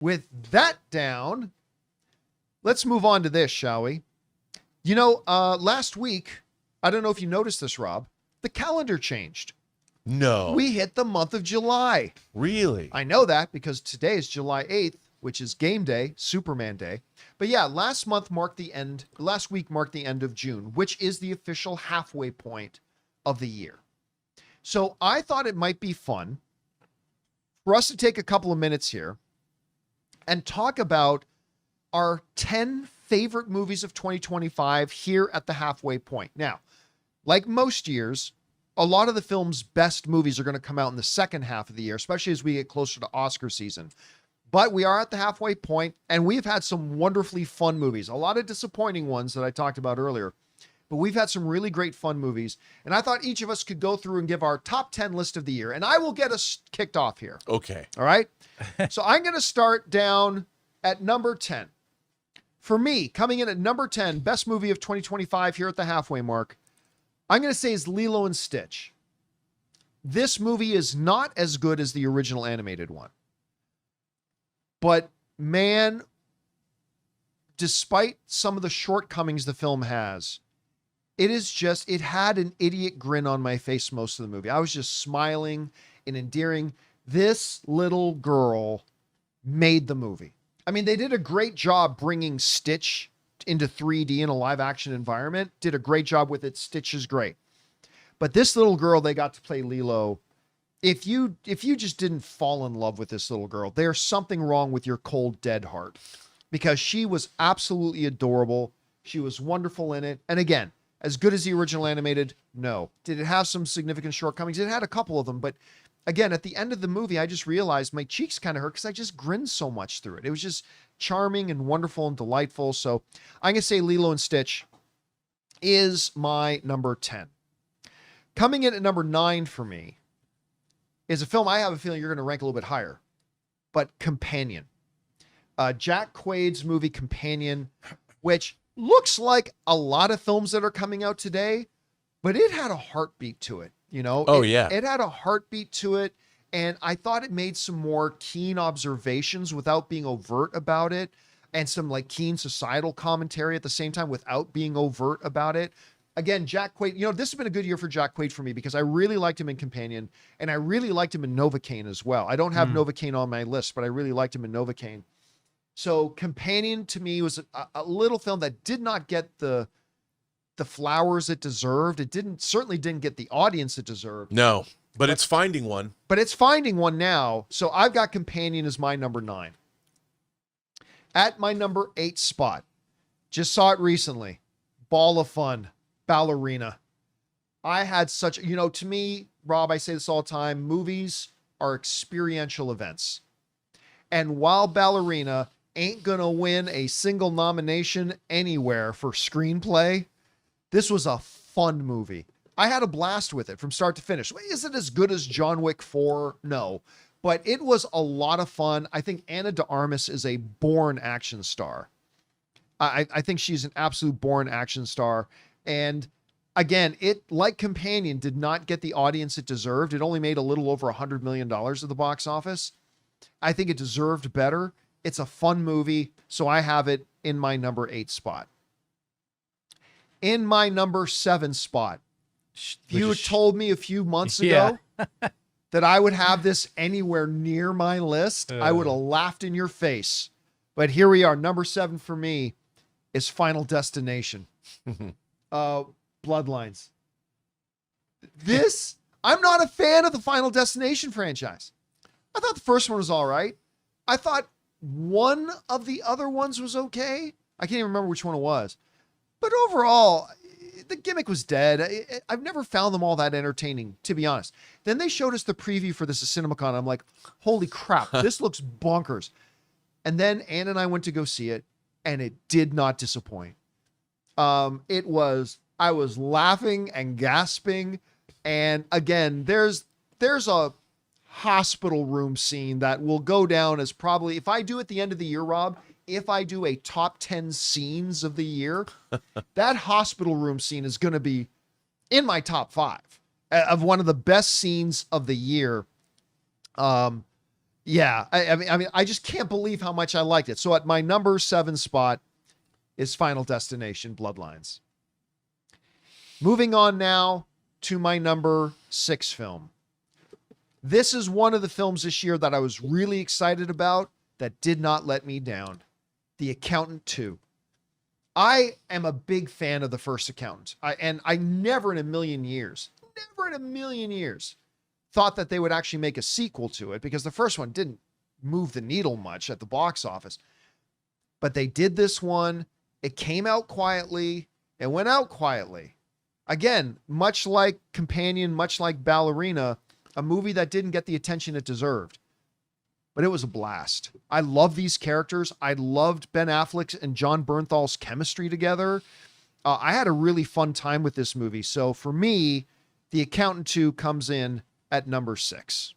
with that down, let's move on to this, shall we? You know, last week, I don't know if you noticed this, Rob, the calendar changed. No. We hit the month of July. Really? I know that because today is July 8th, which is game day, Superman Day. But yeah, last week marked the end of June, which is the official halfway point of the year. So I thought it might be fun for us to take a couple of minutes here and talk about our 10 favorite movies of 2025 here at the halfway point. Now, like most years, a lot of the film's best movies are going to come out in the second half of the year, especially as we get closer to Oscar season. But we are at the halfway point, and we've had some wonderfully fun movies. A lot of disappointing ones that I talked about earlier. But we've had some really great fun movies. And I thought each of us could go through and give our top 10 list of the year. And I will get us kicked off here. Okay. All right? So I'm going to start down at number 10. For me, coming in at number 10, best movie of 2025 here at the halfway mark, I'm going to say is Lilo and Stitch. This movie is not as good as the original animated one. But man, despite some of the shortcomings the film has, it had an idiot grin on my face most of the movie. I was just smiling and endearing. This little girl made the movie. I mean, they did a great job bringing Stitch into 3D in a live action environment. Did a great job with it. Stitch is great. But this little girl, they got to play Lilo. If you just didn't fall in love with this little girl, there's something wrong with your cold, dead heart, because she was absolutely adorable. She was wonderful in it. And again, as good as the original animated, no. Did it have some significant shortcomings? It had a couple of them, but again, at the end of the movie, I just realized my cheeks kind of hurt because I just grinned so much through it. It was just charming and wonderful and delightful. So I'm going to say Lilo and Stitch is my number 10. Coming in at number 9 for me is a film I have a feeling you're going to rank a little bit higher, but Companion. Jack Quaid's movie Companion, which looks like a lot of films that are coming out today, but it had a heartbeat to it. You know, it had a heartbeat to it. And I thought it made some more keen observations without being overt about it, and some like keen societal commentary at the same time without being overt about it. Again, Jack Quaid, you know, this has been a good year for Jack Quaid for me because I really liked him in Companion, and I really liked him in Novocaine as well. I don't have Novocaine on my list, but I really liked him in Novocaine. So Companion to me was a little film that did not get the flowers it deserved. It certainly didn't get the audience it deserved. No, but it's finding one. But it's finding one now. So I've got Companion as my number 9. At my number 8 spot, just saw it recently, Ball of Fun, Ballerina. I had such, you know, to me, Rob, I say this all the time, movies are experiential events. And while Ballerina ain't gonna win a single nomination anywhere for screenplay, this was a fun movie. I had a blast with it from start to finish. Is it as good as John Wick 4? No, but it was a lot of fun. I think Ana de Armas is a born action star. I think she's an absolute born action star. And again, it, like Companion, did not get the audience it deserved. It only made a little over $100 million at the box office. I think it deserved better. It's a fun movie, so I have it in my number 8 spot. In my number 7 spot, you had told me a few months ago that I would have this anywhere near my list, I would have laughed in your face. But here we are. Number 7 for me is Final Destination. Bloodlines. I'm not a fan of the Final Destination franchise. I thought the first one was all right. I thought one of the other ones was okay. I can't even remember which one it was. But overall, the gimmick was dead. I've never found them all that entertaining, to be honest. Then they showed us the preview for this at CinemaCon. I'm like, holy crap, this looks bonkers. And then Ann and I went to go see it, and it did not disappoint. I was laughing and gasping. And again, there's a hospital room scene that will go down as probably, if I do at the end of the year, Rob, if I do a top 10 scenes of the year, that hospital room scene is going to be in my top 5 of one of the best scenes of the year. Yeah, I mean, I just can't believe how much I liked it. So at my number 7 spot is Final Destination Bloodlines. Moving on now to my number 6 film. This is one of the films this year that I was really excited about that did not let me down. The Accountant 2. I am a big fan of the first Accountant. I never in a million years thought that they would actually make a sequel to it, because the first one didn't move the needle much at the box office. But they did this one. It came out quietly. It went out quietly. Again, much like Companion, much like Ballerina, a movie that didn't get the attention it deserved. But it was a blast. I love these characters. I loved Ben Affleck's and John Bernthal's chemistry together. I had a really fun time with this movie. So for me, The Accountant 2 comes in at number 6.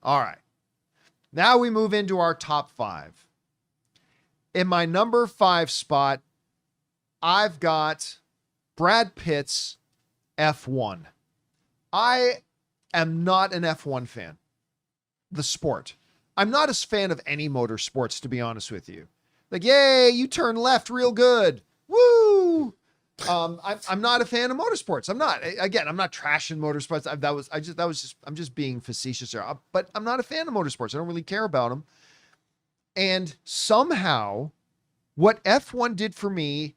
All right. Now we move into our top 5. In my number 5 spot, I've got Brad Pitt's F1. I am not an F1 fan. The sport. I'm not a fan of any motorsports, to be honest with you. Like, yay, you turn left real good. Woo! I'm not a fan of motorsports. I'm not. Again, I'm not trashing motorsports. I'm just being facetious there. But I'm not a fan of motorsports. I don't really care about them. And somehow, what F1 did for me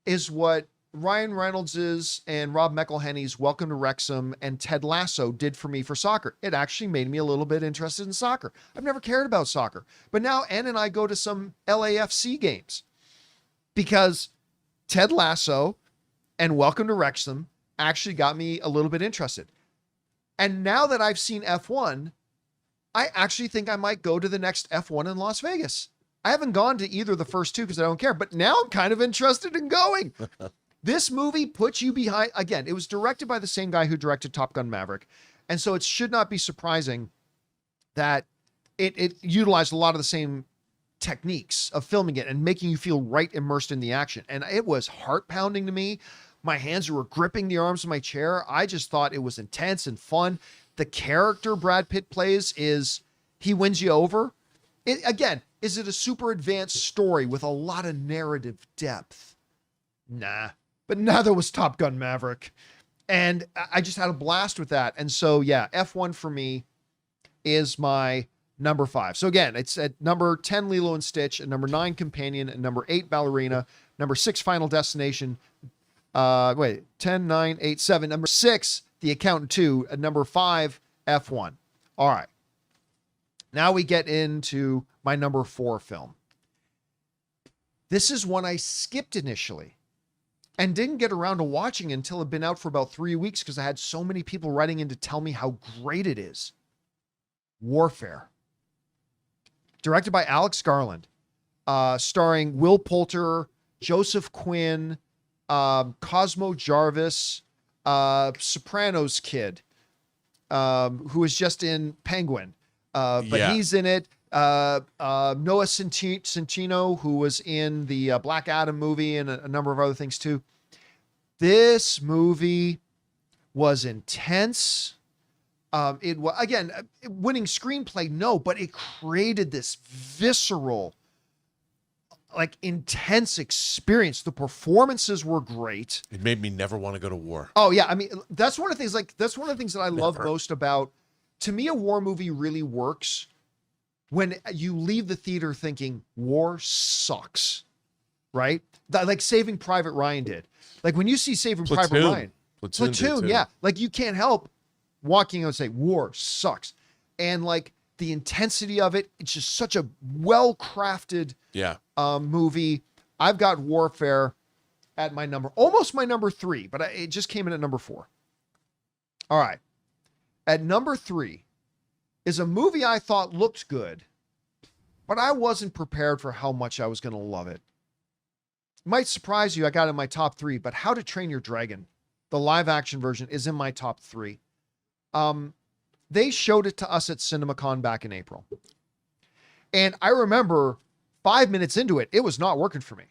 is what Ryan Reynolds's and Rob McElhenney's Welcome to Wrexham and Ted Lasso did for me for soccer. It actually made me a little bit interested in soccer. I've never cared about soccer, but now Ann and I go to some LAFC games because Ted Lasso and Welcome to Wrexham actually got me a little bit interested. And now that I've seen F1, I actually think I might go to the next F1 in Las Vegas. I haven't gone to either of the first two because I don't care, but now I'm kind of interested in going. This movie puts you behind, again, it was directed by the same guy who directed Top Gun Maverick. And so it should not be surprising that it utilized a lot of the same techniques of filming it and making you feel right immersed in the action. And it was heart pounding to me. My hands were gripping the arms of my chair. I just thought it was intense and fun. The character Brad Pitt plays he wins you over. Again, is it a super advanced story with a lot of narrative depth? Nah. But neither was Top Gun Maverick. And I just had a blast with that. And so, yeah, F1 for me is my number 5. So again, it's at number 10, Lilo and Stitch, at number 9, Companion, at number 8, Ballerina, number 6, Final Destination. 10, 9, 8, 7. Number 6, The Accountant 2. At number 5, F1. All right. Now we get into my number 4 film. This is one I skipped initially and didn't get around to watching until it had been out for about 3 weeks because I had so many people writing in to tell me how great it is. Warfare. Directed by Alex Garland. Starring Will Poulter, Joseph Quinn, Cosmo Jarvis, Sopranos kid, who was just in Penguin. But he's in it. Noah Centino, who was in the Black Adam movie and a number of other things too. This movie was intense. It was, again, winning screenplay, no, but it created this visceral, like intense experience. The performances were great. It made me never want to go to war. Oh yeah. I mean, that's one of the things that I love most about, to me, a war movie really works when you leave the theater thinking war sucks, right? Like Saving Private Ryan did. Like when you see Saving Private Ryan, Platoon, yeah. Like you can't help walking out and say war sucks. And like the intensity of it, it's just such a well-crafted movie. I've got Warfare at almost my number 3, but it just came in at number 4. All right. At number 3 is a movie I thought looked good, but I wasn't prepared for how much I was going to love it. It might surprise you, I got it in my top 3, but How to Train Your Dragon, the live action version, is in my top 3. They showed it to us at CinemaCon back in April. And I remember 5 minutes into it, it was not working for me.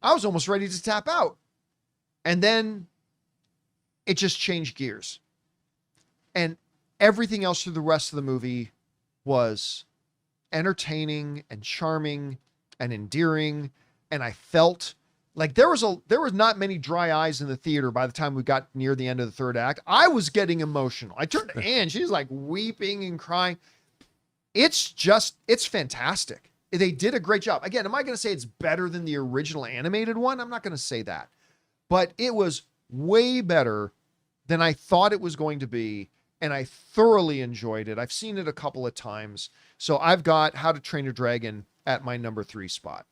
I was almost ready to tap out. And then it just changed gears. And everything else through the rest of the movie was entertaining and charming and endearing. And I felt like there was not many dry eyes in the theater by the time we got near the end of the third act. I was getting emotional. I turned to Anne, she's like weeping and crying. It's fantastic. They did a great job. Again, am I going to say it's better than the original animated one? I'm not going to say that, but it was way better than I thought it was going to be. And I thoroughly enjoyed it. I've seen it a couple of times. So I've got How to Train Your Dragon at my number 3 spot.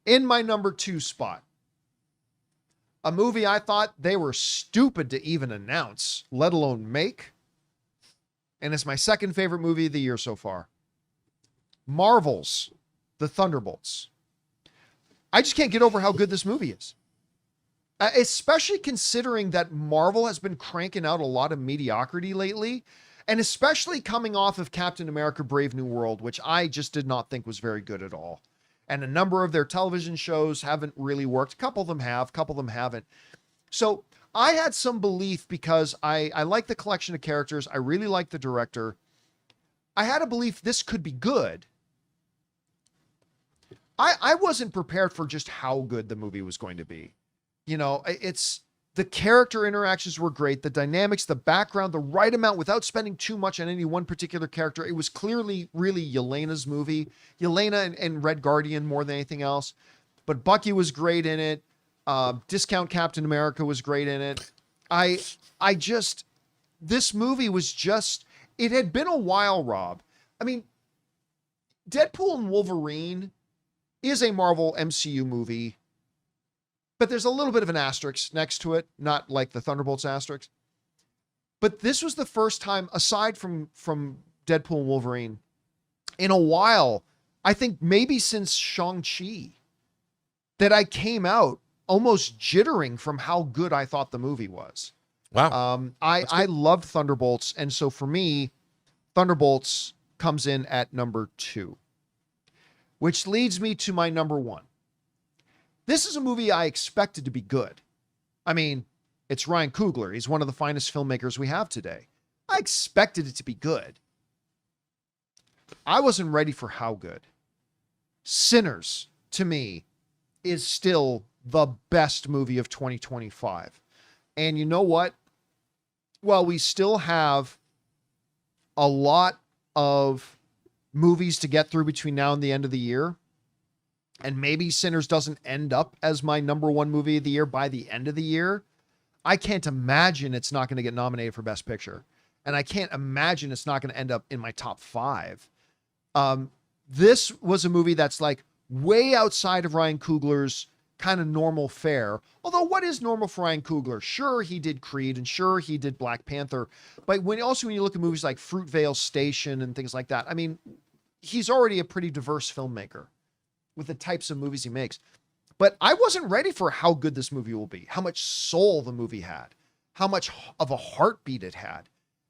In my number 2 spot, a movie I thought they were stupid to even announce, let alone make. And it's my second favorite movie of the year so far. Marvel's The Thunderbolts. I just can't get over how good this movie is. Especially considering that Marvel has been cranking out a lot of mediocrity lately, and especially coming off of Captain America Brave New World, which I just did not think was very good at all. And a number of their television shows haven't really worked. A couple of them have, a couple of them haven't. So I had some belief because I like the collection of characters. I really like the director. I had a belief this could be good. I wasn't prepared for just how good the movie was going to be. You know, it's the character interactions were great. The dynamics, the background, the right amount without spending too much on any one particular character. It was clearly really Yelena's movie. Yelena and Red Guardian more than anything else. But Bucky was great in it. Discount Captain America was great in it. This movie was just, it had been a while, Rob. I mean, Deadpool and Wolverine is a Marvel MCU movie, but there's a little bit of an asterisk next to it, not like the Thunderbolts asterisk. But this was the first time, aside from Deadpool and Wolverine, in a while, I think maybe since Shang-Chi, that I came out almost jittering from how good I thought the movie was. Wow. I loved Thunderbolts, and so for me, Thunderbolts comes in at number 2, which leads me to my number 1. This is a movie I expected to be good. I mean, it's Ryan Coogler. He's one of the finest filmmakers we have today. I expected it to be good. I wasn't ready for how good. Sinners, to me, is still the best movie of 2025. And you know what? Well, we still have a lot of movies to get through between now and the end of the year. And maybe Sinners doesn't end up as my number 1 movie of the year by the end of the year. I can't imagine it's not going to get nominated for Best Picture. And I can't imagine it's not going to end up in my top 5. This was a movie that's like way outside of Ryan Coogler's kind of normal fare. Although what is normal for Ryan Coogler? Sure, he did Creed and sure, he did Black Panther. But when you look at movies like Fruitvale Station and things like that, I mean, he's already a pretty diverse filmmaker with the types of movies he makes. But I wasn't ready for how good this movie will be, how much soul the movie had, how much of a heartbeat it had.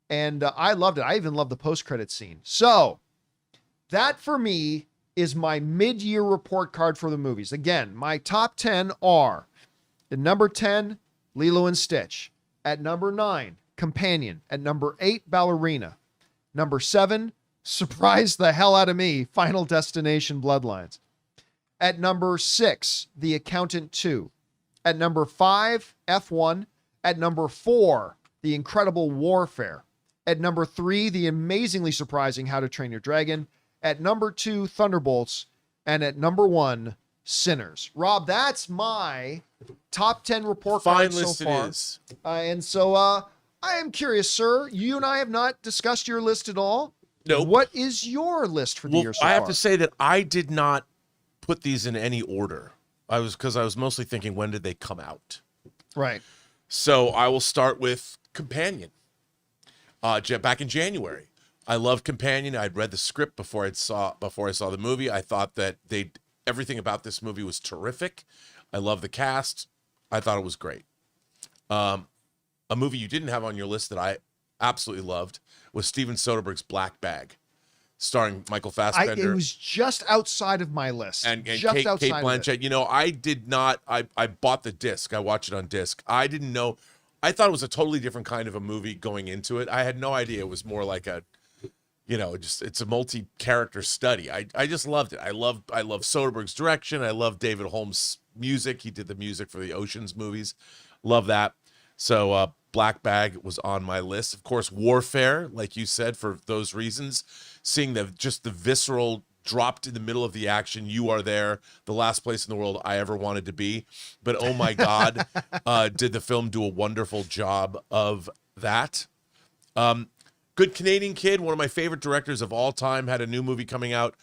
And I loved it. I even loved the post-credit scene. So that for me is my mid-year report card for the movies. Again, my top 10 are at number 10, Lilo and Stitch. At number 9, Companion. At number 8, Ballerina. Number 7, surprise the hell out of me, Final Destination Bloodlines. At number 6, The Accountant 2. At number 5, F1. At number 4, The Incredible Warfare. At number 3, the amazingly surprising How to Train Your Dragon. At number 2, Thunderbolts. And at number 1, Sinners. Rob, that's my top 10 report card so list far. It is. And so I am curious, sir. You and I have not discussed your list at all. No. What is your list for the year so far? I have to say that I did not put these in any order. Because I was mostly thinking, when did they come out? Right. So I will start with Companion. Back in January, I loved Companion. I'd read the script before I saw the movie. I thought that everything about this movie was terrific. I love the cast. I thought it was great. A movie you didn't have on your list that I absolutely loved was Steven Soderbergh's Black Bag, starring Michael Fassbender. It was just outside of my list. And just Kate Blanchett. You know, I did not. I bought the disc. I watched it on disc. I didn't know. I thought it was a totally different kind of a movie going into it. I had no idea it was more like you know, just it's a multi-character study. I just loved it. I love Soderbergh's direction. I love David Holmes' music. He did the music for the Ocean's movies. Love that. So Black Bag was on my list. Of course, Warfare, like you said, for those reasons. Seeing the visceral dropped in the middle of the action. You are there, the last place in the world I ever wanted to be. But oh my God, did the film do a wonderful job of that. Good Canadian Kid, one of my favorite directors of all time, had a new movie coming out,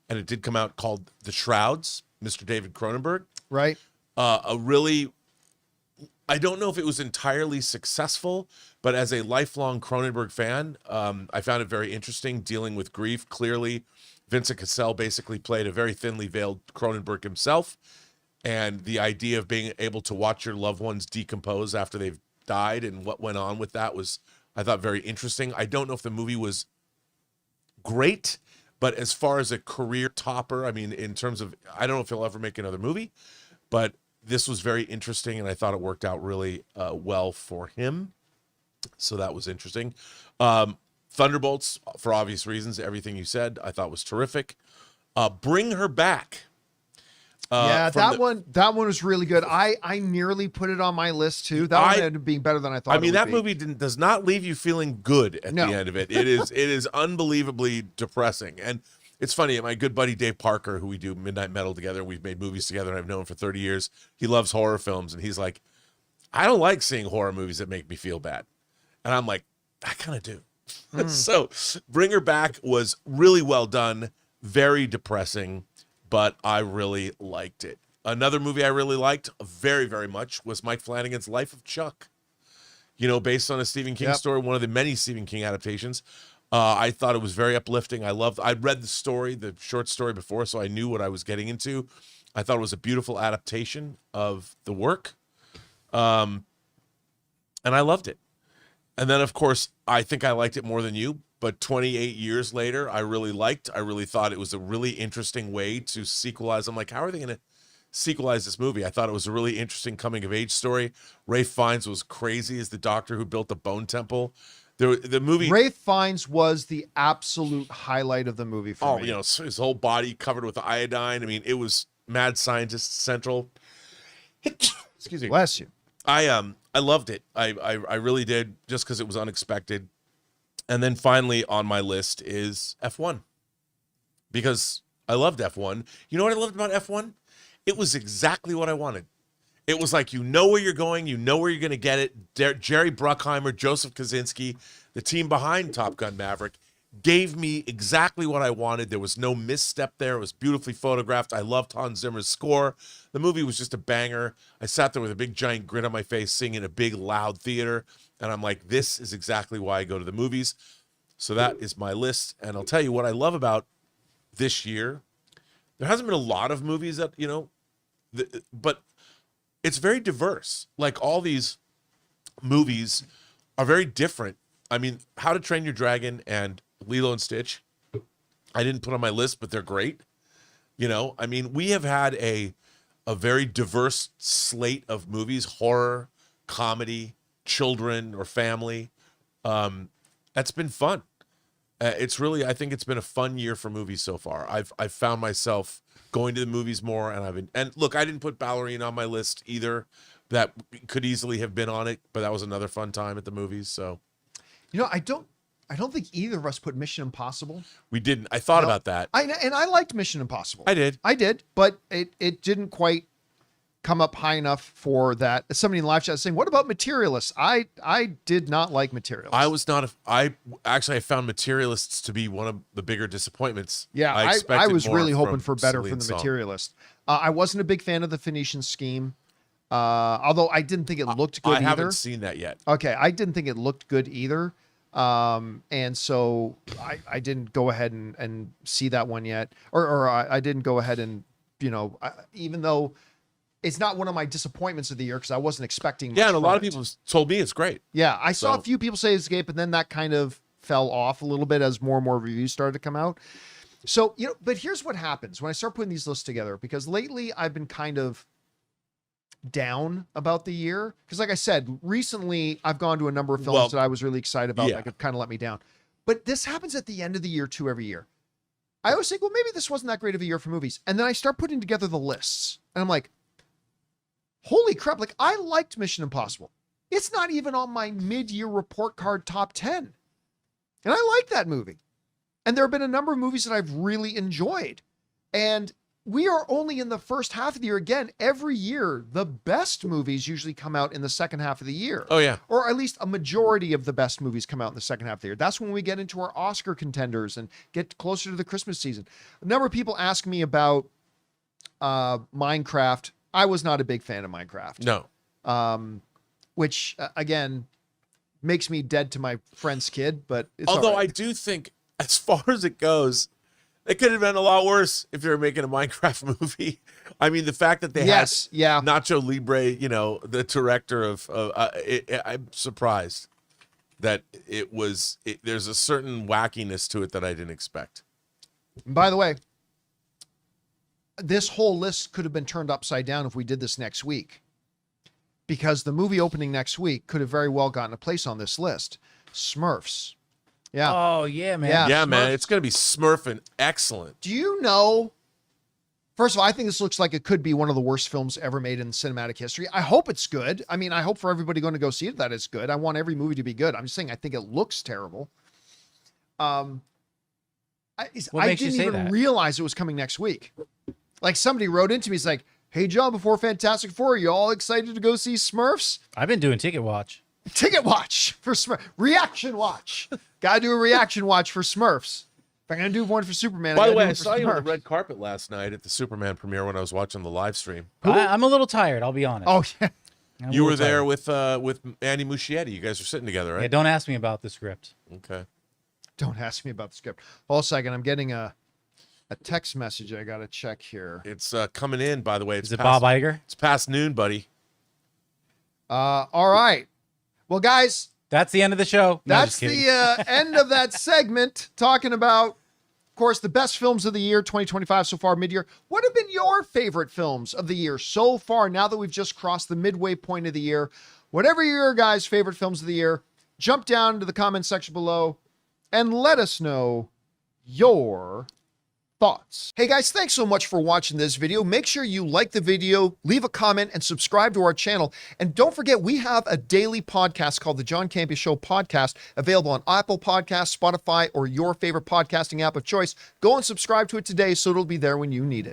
and it did come out, called The Shrouds, Mr. David Cronenberg. Right. I don't know if it was entirely successful, but as a lifelong Cronenberg fan, I found it very interesting, dealing with grief. Clearly, Vincent Cassel basically played a very thinly veiled Cronenberg himself, and the idea of being able to watch your loved ones decompose after they've died and what went on with that was, I thought, very interesting. I don't know if the movie was great, but as far as a career topper, I mean, in terms of, I don't know if he'll ever make another movie, but this was very interesting, and I thought it worked out really well for him. So that was interesting. Thunderbolts, for obvious reasons, everything you said, I thought was terrific. Bring Her Back. That one was really good. I nearly put it on my list too. That one ended up being better than I thought. I mean, that movie does not leave you feeling good at the end of it. It is unbelievably depressing. And it's funny, my good buddy Dave Parker, who we do Midnight Metal together, we've made movies together, and I've known him for 30 years. He loves horror films, and he's like, I don't like seeing horror movies that make me feel bad. And I'm like, I kind of do. So Bring Her Back was really well done, very depressing, but I really liked it. Another movie I really liked very, very much was Mike Flanagan's Life of Chuck. You know, based on a Stephen King story, one of the many Stephen King adaptations. I thought it was very uplifting. I'd read the short story before, so I knew what I was getting into. I thought it was a beautiful adaptation of the work. And I loved it. And then, of course, I think I liked it more than you, but 28 years later, I really thought it was a really interesting way to sequelize. I'm like, how are they going to sequelize this movie? I thought it was a really interesting coming-of-age story. Ralph Fiennes was crazy as the doctor who built the Bone Temple. The movie, Ralph Fiennes was the absolute highlight of the movie for me. You know, his whole body covered with iodine. I mean, it was mad scientist central. Excuse me. Bless you. I loved it. I really did, just because it was unexpected. And then finally on my list is F1, because I loved F1. You know what I loved about F1? It was exactly what I wanted. It was like, you know where you're going, you know where you're going to get it. Jerry Bruckheimer, Joseph Kosinski, the team behind Top Gun Maverick, gave me exactly what I wanted. There was no misstep there. It was beautifully photographed. I loved Hans Zimmer's score. The movie was just a banger. I sat there with a big giant grin on my face, singing in a big loud theater, and I'm like, this is exactly why I go to the movies. So that is my list. And I'll tell you what I love about this year. There hasn't been a lot of movies that, you know, but it's very diverse. Like, all these movies are very different. I mean, How to Train Your Dragon and Lilo and Stitch, I didn't put on my list, but they're great. You know, I mean, we have had a very diverse slate of movies: horror, comedy, children or family. That's been fun. It's really, I think it's been a fun year for movies so far. I've found myself going to the movies more, and look, I didn't put Ballerina on my list either. That could easily have been on it, but that was another fun time at the movies. So, you know, I don't think either of us put Mission Impossible. We didn't. I thought about that. I liked Mission Impossible. I did, but it didn't quite come up high enough for that. Somebody in live chat saying, "What about Materialists?" I did not like Materialists. I was not. I found Materialists to be one of the bigger disappointments. Yeah, I was really hoping for better from the Materialist. I wasn't a big fan of the Phoenician Scheme, although I didn't think it looked good either. I haven't seen that yet. Okay, I didn't think it looked good either. And so I didn't go ahead and see that one yet, or I didn't go ahead and, you know, even though it's not one of my disappointments of the year, because I wasn't expecting. Yeah, and a lot of people told me it's great. Yeah, I saw a few people say Escape, and then that kind of fell off a little bit as more and more reviews started to come out. So, you know, but here's what happens when I start putting these lists together, because lately I've been kind of down about the year, because like I said, recently I've gone to a number of films that I was really excited about that could kind of let me down. But this happens at the end of the year too, every year. I always think, well, maybe this wasn't that great of a year for movies. And then I start putting together the lists. And I'm like, holy crap. Like, I liked Mission Impossible. It's not even on my mid-year report card top 10. And I like that movie. And there have been a number of movies that I've really enjoyed. And we are only in the first half of the year. Again, every year, the best movies usually come out in the second half of the year. Oh, yeah. Or at least a majority of the best movies come out in the second half of the year. That's when we get into our Oscar contenders and get closer to the Christmas season. A number of people ask me about Minecraft. I was not a big fan of Minecraft. No. Which, again, makes me dead to my friend's kid, but it's Although all right. I do think, as far as it goes, it could have been a lot worse if they were making a Minecraft movie. I mean, the fact that they had Nacho Libre, you know, the director of, I'm surprised that there's a certain wackiness to it that I didn't expect. And by the way, this whole list could have been turned upside down if we did this next week, because the movie opening next week could have very well gotten a place on this list. Smurfs. Yeah. Oh, yeah, man. Yeah, man. It's going to be smurfing excellent. Do you know? First of all, I think this looks like it could be one of the worst films ever made in cinematic history. I hope it's good. I mean, I hope for everybody going to go see it that it's good. I want every movie to be good. I'm just saying I think it looks terrible. I didn't even realize it was coming next week. Like, somebody wrote into me, he's like, hey, John, before Fantastic Four, are you all excited to go see Smurfs? I've been doing Ticket Watch. Ticket watch for Smurfs. Reaction watch. Got to do a reaction watch for Smurfs. If I'm going to do one for Superman, By the way, I saw saw you on the red carpet last night at the Superman premiere when I was watching the live stream. I'm a little tired, I'll be honest. Oh, yeah. You were there with Andy Muschietti. You guys were sitting together, right? Yeah, don't ask me about the script. Okay. Don't ask me about the script. Hold a second. I'm getting a text message I got to check here. It's coming in, by the way. Is it Bob Iger? It's past noon, buddy. All right. Well, guys, that's the end of the show. No, that's the end of that segment, talking about, of course, the best films of the year, 2025 so far, mid-year. What have been your favorite films of the year so far, now that we've just crossed the midway point of the year? Whatever your guys' favorite films of the year, jump down to the comment section below and let us know your thoughts. Hey guys, thanks so much for watching this video. Make sure you like the video, leave a comment, and subscribe to our channel. And don't forget, we have a daily podcast called the John Campea Show podcast, available on Apple Podcasts, Spotify, or your favorite podcasting app of choice. Go and subscribe to it today so it'll be there when you need it.